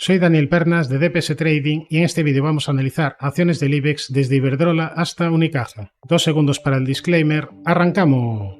Soy Daniel Pernas de DPS Trading y en este vídeo vamos a analizar acciones del IBEX desde Iberdrola hasta Unicaja. 2 segundos para el disclaimer. ¡Arrancamos!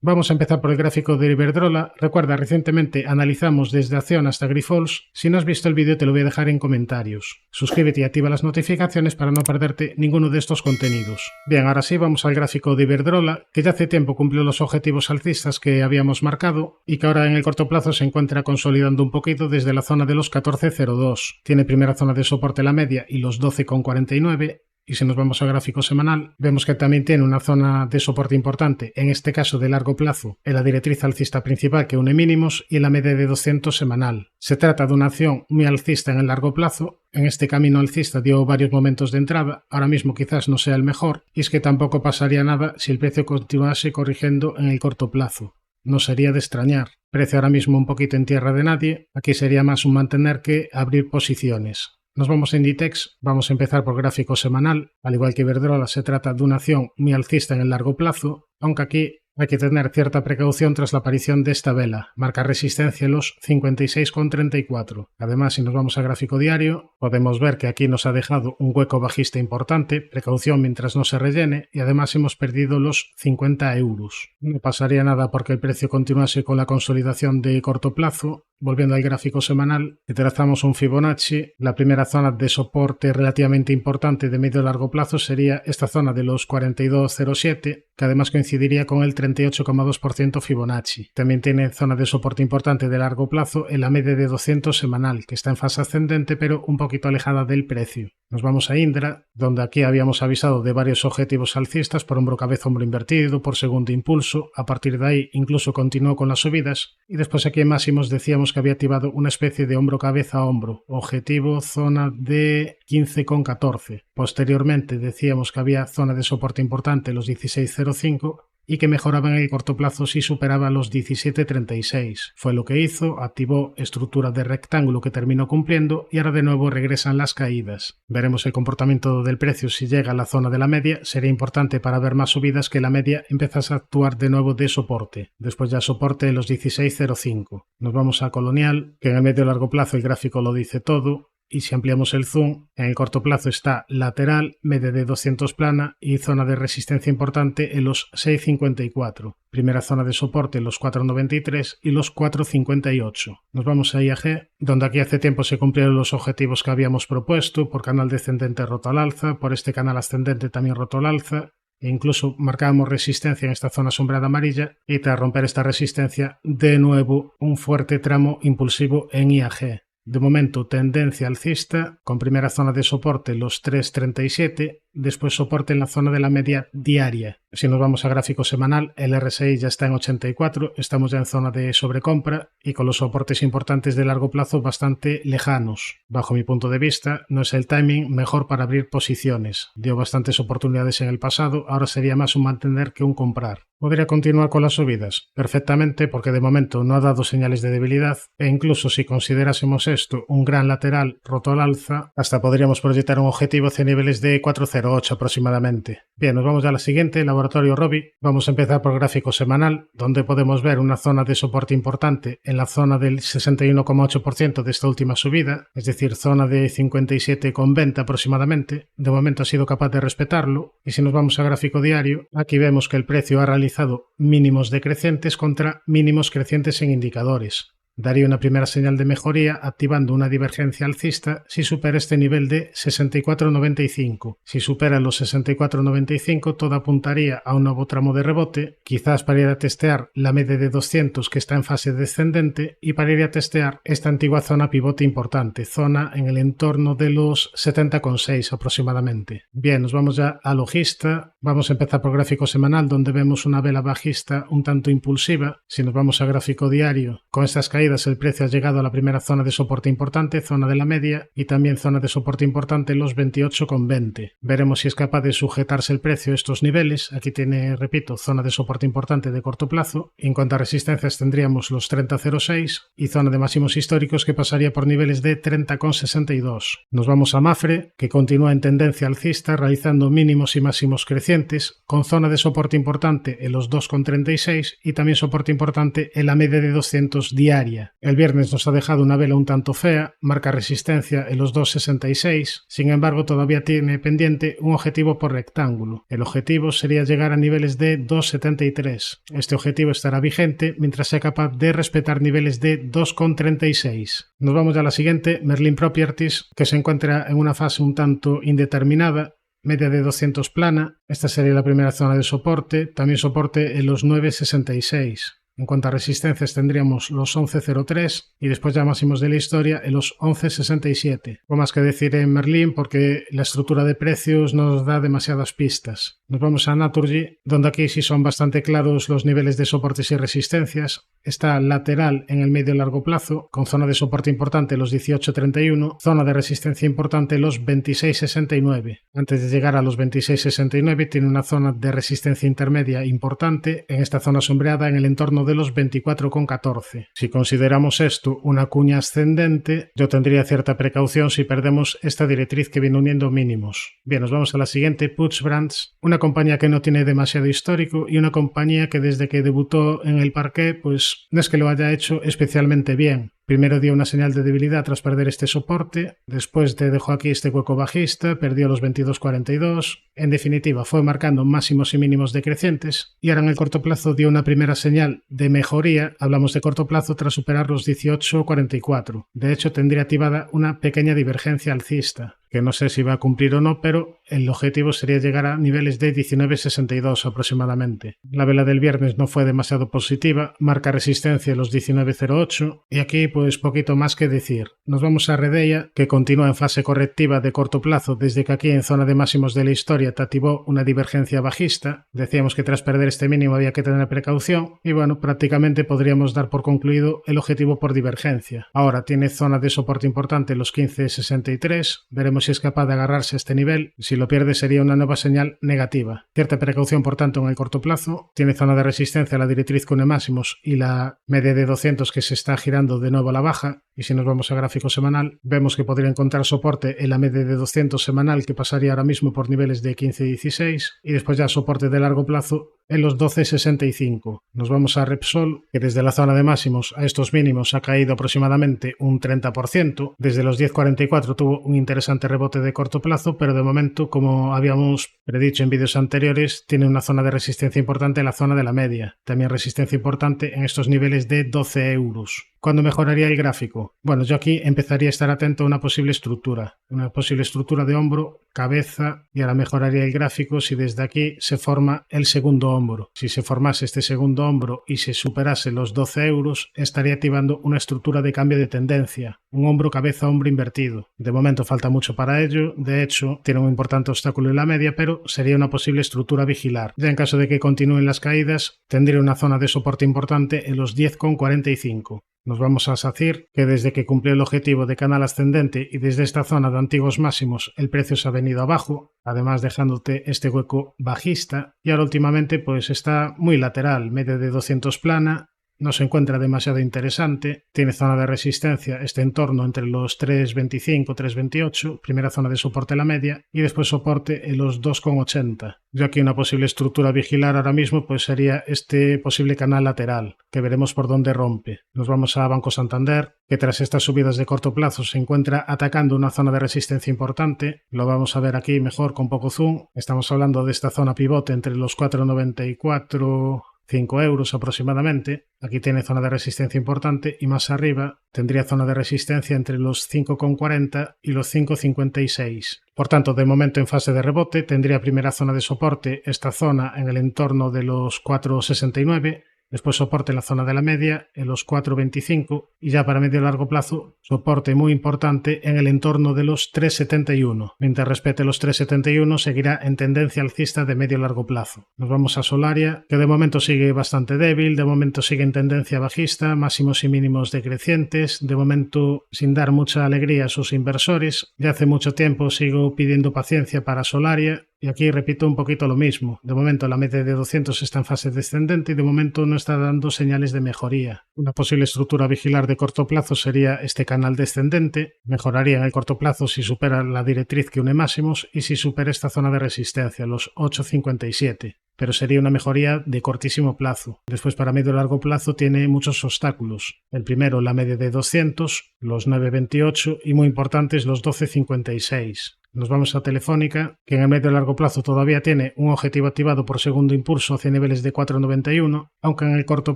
Vamos a empezar por el gráfico de Iberdrola. Recuerda, recientemente analizamos desde acción hasta Grifols. Si no has visto el vídeo te lo voy a dejar en comentarios. Suscríbete y activa las notificaciones para no perderte ninguno de estos contenidos. Bien, ahora sí vamos al gráfico de Iberdrola, que ya hace tiempo cumplió los objetivos alcistas que habíamos marcado y que ahora en el corto plazo se encuentra consolidando un poquito desde la zona de los 14.02. Tiene primera zona de soporte la media y los 12,49. Y si nos vamos al gráfico semanal, vemos que también tiene una zona de soporte importante, en este caso de largo plazo, en la directriz alcista principal que une mínimos y en la media de 200 semanal. Se trata de una acción muy alcista en el largo plazo. En este camino alcista dio varios momentos de entrada, ahora mismo quizás no sea el mejor, y es que tampoco pasaría nada si el precio continuase corrigiendo en el corto plazo. No sería de extrañar. Precio ahora mismo un poquito en tierra de nadie, aquí sería más un mantener que abrir posiciones. Nos vamos a Inditex, vamos a empezar por gráfico semanal. Al igual que Iberdrola, se trata de una acción muy alcista en el largo plazo, aunque aquí hay que tener cierta precaución tras la aparición de esta vela. Marca resistencia en los 56,34. Además, si nos vamos a gráfico diario, podemos ver que aquí nos ha dejado un hueco bajista importante, precaución mientras no se rellene, y además hemos perdido los 50 euros. No pasaría nada porque el precio continuase con la consolidación de corto plazo. Volviendo al gráfico semanal, que trazamos un Fibonacci, la primera zona de soporte relativamente importante de medio y largo plazo sería esta zona de los 42,07, que además coincidiría con el 38,2% Fibonacci. También tiene zona de soporte importante de largo plazo en la media de 200 semanal, que está en fase ascendente pero un poquito alejada del precio. Nos vamos a Indra, donde aquí habíamos avisado de varios objetivos alcistas por hombro cabeza hombro invertido, por segundo impulso. A partir de ahí incluso continuó con las subidas y después aquí en máximos decíamos que había activado una especie de hombro cabeza hombro, objetivo zona de 15,14. Posteriormente decíamos que había zona de soporte importante los 16,05 y que mejoraba en el corto plazo si superaba los 17,36. Fue lo que hizo, activó estructura de rectángulo que terminó cumpliendo y ahora de nuevo regresan las caídas. Veremos el comportamiento del precio si llega a la zona de la media. Sería importante para ver más subidas que la media empezase a actuar de nuevo de soporte. Después ya soporte de los 16,05. Nos vamos a Colonial, que en el medio largo plazo el gráfico lo dice todo. Y si ampliamos el zoom, en el corto plazo está lateral, media de 200 plana y zona de resistencia importante en los 6,54. Primera zona de soporte en los 4,93 y los 4,58. Nos vamos a IAG, donde aquí hace tiempo se cumplieron los objetivos que habíamos propuesto, por canal descendente roto al alza, por este canal ascendente también roto al alza. E incluso marcábamos resistencia en esta zona sombreada amarilla y tras romper esta resistencia, de nuevo un fuerte tramo impulsivo en IAG. De momento, tendencia alcista, con primera zona de soporte los 3,37, después soporte en la zona de la media diaria. Si nos vamos a gráfico semanal, el RSI ya está en 84, estamos ya en zona de sobrecompra y con los soportes importantes de largo plazo bastante lejanos. Bajo mi punto de vista, no es el timing mejor para abrir posiciones. Dio bastantes oportunidades en el pasado, ahora sería más un mantener que un comprar. ¿Podría continuar con las subidas? Perfectamente, porque de momento no ha dado señales de debilidad e incluso si considerásemos esto un gran lateral roto al alza, hasta podríamos proyectar un objetivo hacia niveles de 4,08 aproximadamente. Bien, nos vamos a la siguiente, Laboratorio Robi. Vamos a empezar por gráfico semanal, donde podemos ver una zona de soporte importante en la zona del 61,8% de esta última subida, es decir, zona de 57,20 aproximadamente. De momento ha sido capaz de respetarlo y si nos vamos a gráfico diario, aquí vemos que el precio ha realizado mínimos decrecientes contra mínimos crecientes en indicadores. Daría una primera señal de mejoría activando una divergencia alcista si supera este nivel de 64,95. Si supera los 64,95 todo apuntaría a un nuevo tramo de rebote, quizás para ir a testear la media de 200 que está en fase descendente y para ir a testear esta antigua zona pivote importante, zona en el entorno de los 70,6 aproximadamente. Bien, nos vamos ya a logista, vamos a empezar por gráfico semanal donde vemos una vela bajista un tanto impulsiva. Si nos vamos a gráfico diario, con estas caídas el precio ha llegado a la primera zona de soporte importante, zona de la media y también zona de soporte importante en los 28,20. Veremos si es capaz de sujetarse el precio a estos niveles. Aquí tiene, repito, zona de soporte importante de corto plazo. En cuanto a resistencias tendríamos los 30,06 y zona de máximos históricos que pasaría por niveles de 30,62. Nos vamos a Mafre, que continúa en tendencia alcista realizando mínimos y máximos crecientes, con zona de soporte importante en los 2,36 y también soporte importante en la media de 200 diaria. diaria. El viernes nos ha dejado una vela un tanto fea, marca resistencia en los 2,66, sin embargo todavía tiene pendiente un objetivo por rectángulo. El objetivo sería llegar a niveles de 2,73. Este objetivo estará vigente mientras sea capaz de respetar niveles de 2,36. Nos vamos a la siguiente, Merlin Properties, que se encuentra en una fase un tanto indeterminada, media de 200 plana. Esta sería la primera zona de soporte, también soporte en los 9,66. En cuanto a resistencias tendríamos los 11,03 y después ya máximos de la historia en los 11,67. No más que decir en Merlin porque la estructura de precios nos da demasiadas pistas. Nos vamos a Naturgy, donde aquí sí son bastante claros los niveles de soportes y resistencias. Está lateral en el medio y largo plazo, con zona de soporte importante los 18,31, zona de resistencia importante los 26,69. Antes de llegar a los 26,69 tiene una zona de resistencia intermedia importante en esta zona sombreada en el entorno de los 24,14. Si consideramos esto una cuña ascendente, yo tendría cierta precaución si perdemos esta directriz que viene uniendo mínimos. Bien, nos vamos a la siguiente, Puig Brands, una compañía que no tiene demasiado histórico y una compañía que desde que debutó en el parqué, pues no es que lo haya hecho especialmente bien. Primero dio una señal de debilidad tras perder este soporte, después te dejó aquí este hueco bajista, perdió los 22,42, en definitiva fue marcando máximos y mínimos decrecientes y ahora en el corto plazo dio una primera señal de mejoría, hablamos de corto plazo tras superar los 18,44. De hecho tendría activada una pequeña divergencia alcista, que no sé si va a cumplir o no, pero el objetivo sería llegar a niveles de 19,62 aproximadamente. La vela del viernes no fue demasiado positiva, marca resistencia en los 19,08 y aquí pues poquito más que decir. Nos vamos a Redeia, que continúa en fase correctiva de corto plazo desde que aquí en zona de máximos de la historia te activó una divergencia bajista. Decíamos que tras perder este mínimo había que tener precaución y bueno, prácticamente podríamos dar por concluido el objetivo por divergencia. Ahora tiene zona de soporte importante los 15,63, veremos si es capaz de agarrarse a este nivel. Si lo pierde sería una nueva señal negativa. Cierta precaución por tanto en el corto plazo. Tiene zona de resistencia a la directriz con máximos y la media de 200 que se está girando de nuevo a la baja. Y si nos vamos a gráfico semanal, vemos que podría encontrar soporte en la media de 200 semanal que pasaría ahora mismo por niveles de 15,16 y después ya soporte de largo plazo en los 12,65. Nos vamos a Repsol, que desde la zona de máximos a estos mínimos ha caído aproximadamente un 30%. Desde los 10,44 tuvo un interesante rebote de corto plazo, pero de momento, como habíamos predicho en vídeos anteriores, tiene una zona de resistencia importante en la zona de la media. También resistencia importante en estos niveles de 12 euros. ¿Cuándo mejoraría el gráfico? Bueno, yo aquí empezaría a estar atento a una posible estructura de hombro, cabeza, y ahora mejoraría el gráfico si desde aquí se forma el segundo hombro. Si se formase este segundo hombro y se superase los 12 euros, estaría activando una estructura de cambio de tendencia, un hombro, cabeza, hombro invertido. De momento falta mucho para ello, de hecho tiene un importante obstáculo en la media, pero sería una posible estructura a vigilar. Ya en caso de que continúen las caídas, tendría una zona de soporte importante en los 10,45. Nos vamos a SACIR, que desde que cumplió el objetivo de canal ascendente y desde esta zona de antiguos máximos el precio se ha venido abajo, además dejándote este hueco bajista, y ahora últimamente pues está muy lateral, media de 200 plana. No se encuentra demasiado interesante, tiene zona de resistencia, este entorno entre los 3,25 3,28, primera zona de soporte la media y después soporte en los 2,80. Yo aquí una posible estructura a vigilar ahora mismo pues sería este posible canal lateral, que veremos por dónde rompe. Nos vamos a Banco Santander, que tras estas subidas de corto plazo se encuentra atacando una zona de resistencia importante. Lo vamos a ver aquí mejor con poco zoom. Estamos hablando de esta zona pivote entre los 4,94 5 euros aproximadamente. Aquí tiene zona de resistencia importante y más arriba tendría zona de resistencia entre los 5,40 y los 5,56. Por tanto, de momento en fase de rebote tendría primera zona de soporte esta zona en el entorno de los 4,69. Después soporte en la zona de la media en los 4,25 y ya para medio y largo plazo soporte muy importante en el entorno de los 3,71. Mientras respete los 3,71 seguirá en tendencia alcista de medio y largo plazo. Nos vamos a Solaria, que de momento sigue bastante débil, de momento sigue en tendencia bajista, máximos y mínimos decrecientes, de momento sin dar mucha alegría a sus inversores. Ya hace mucho tiempo sigo pidiendo paciencia para Solaria. Y aquí repito un poquito lo mismo. De momento la media de 200 está en fase descendente y de momento no está dando señales de mejoría. Una posible estructura a vigilar de corto plazo sería este canal descendente. Mejoraría en el corto plazo si supera la directriz que une máximos y si supera esta zona de resistencia, los 8,57. pero sería una mejoría de cortísimo plazo. Después, para medio y largo plazo, tiene muchos obstáculos. El primero, la media de 200, los 9,28 y muy importantes los 12,56. Nos vamos a Telefónica, que en el medio y largo plazo todavía tiene un objetivo activado por segundo impulso hacia niveles de 4,91, aunque en el corto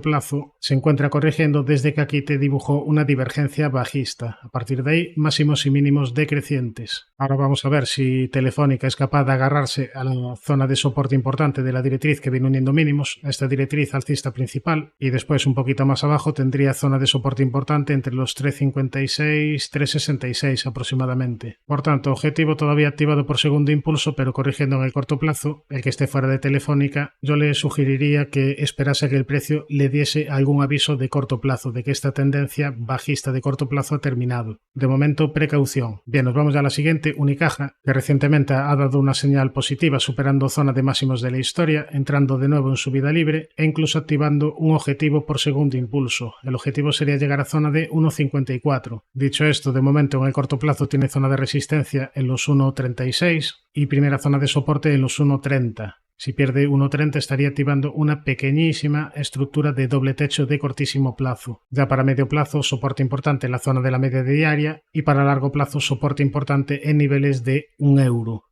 plazo se encuentra corrigiendo desde que aquí te dibujó una divergencia bajista. A partir de ahí, máximos y mínimos decrecientes. Ahora vamos a ver si Telefónica es capaz de agarrarse a la zona de soporte importante de la directriz que viene uniendo mínimos, a esta directriz alcista principal, y después un poquito más abajo tendría zona de soporte importante entre los 3,56 3,66 aproximadamente. Por tanto, objetivo todavía activado por segundo impulso, pero corrigiendo en el corto plazo. El que esté fuera de Telefónica, yo le sugeriría que esperase que el precio le diese algún aviso de corto plazo, de que esta tendencia bajista de corto plazo ha terminado. De momento, precaución. Bien, nos vamos ya a la siguiente, Unicaja, que recientemente ha dado una señal positiva superando zona de máximos de la historia, entrando de nuevo en subida libre e incluso activando un objetivo por segundo impulso. El objetivo sería llegar a zona de 1,54. Dicho esto, de momento en el corto plazo tiene zona de resistencia en los 1,36 y primera zona de soporte en los 1,30. Si pierde 1,30 estaría activando una pequeñísima estructura de doble techo de cortísimo plazo. Ya para medio plazo, soporte importante en la zona de la media diaria y para largo plazo, soporte importante en niveles de 1 euro.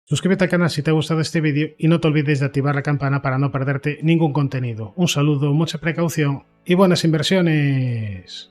Suscríbete al canal si te ha gustado este vídeo y no te olvides de activar la campana para no perderte ningún contenido. Un saludo, mucha precaución y buenas inversiones.